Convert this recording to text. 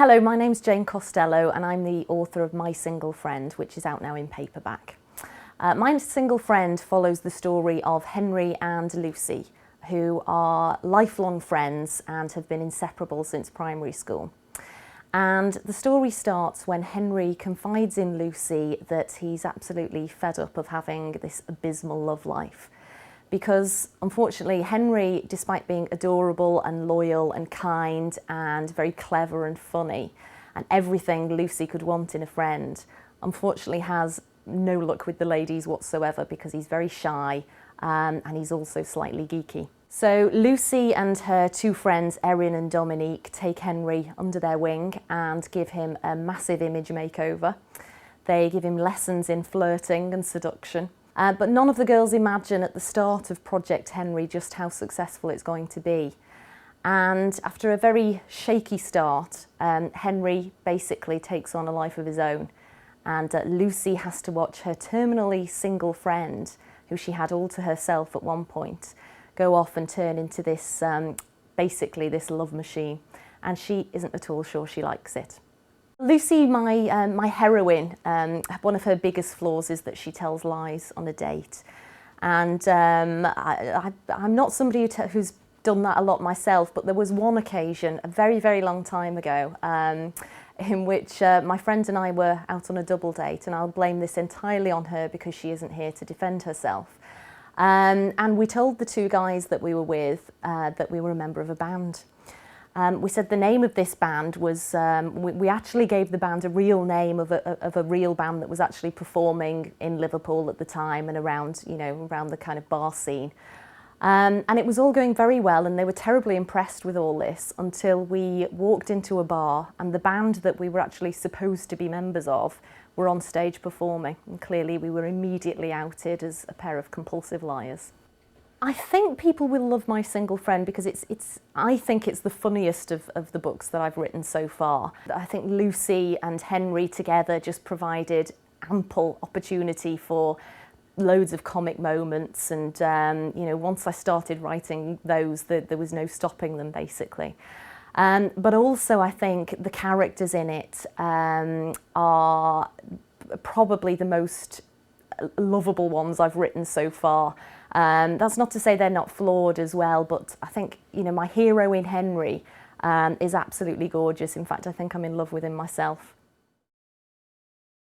Hello, my name's Jane Costello and I'm the author of My Single Friend, which is out now in paperback. My Single Friend follows the story of Henry and Lucy, who are lifelong friends and have been inseparable since primary school. And the story starts when Henry confides in Lucy that he's absolutely fed up of having this abysmal love life. Because unfortunately Henry, despite being adorable and loyal and kind and very clever and funny and everything Lucy could want in a friend, unfortunately has no luck with the ladies whatsoever because he's very shy and he's also slightly geeky. So Lucy and her two friends, Erin and Dominique, take Henry under their wing and give him a massive image makeover. They give him lessons in flirting and seduction. But none of the girls imagine at the start of Project Henry just how successful it's going to be. And after a very shaky start, Henry basically takes on a life of his own. And Lucy has to watch her terminally single friend, who she had all to herself at one point, go off and turn into this, basically this love machine. And she isn't at all sure she likes it. Lucy, my heroine, one of her biggest flaws is that she tells lies on a date. And I'm not somebody who's done that a lot myself, but there was one occasion, a very, very long time ago, in which my friend and I were out on a double date, and I'll blame this entirely on her because she isn't here to defend herself. And we told the two guys that we were with that we were a member of a band. We said the name of this band was, we actually gave the band a real name of a real band that was actually performing in Liverpool at the time and around, around the kind of bar scene. And it was all going very well and they were terribly impressed with all this until we walked into a bar and the band that we were actually supposed to be members of were on stage performing. And clearly we were immediately outed as a pair of compulsive liars. I think people will love My Single Friend because I think it's the funniest of the books that I've written so far. I think Lucy and Henry together just provided ample opportunity for loads of comic moments, and once I started writing those, there was no stopping them basically. But also I think the characters in it are probably the most lovable ones I've written so far. That's not to say they're not flawed as well, but I think, my hero in Henry is absolutely gorgeous. In fact, I think I'm in love with him myself.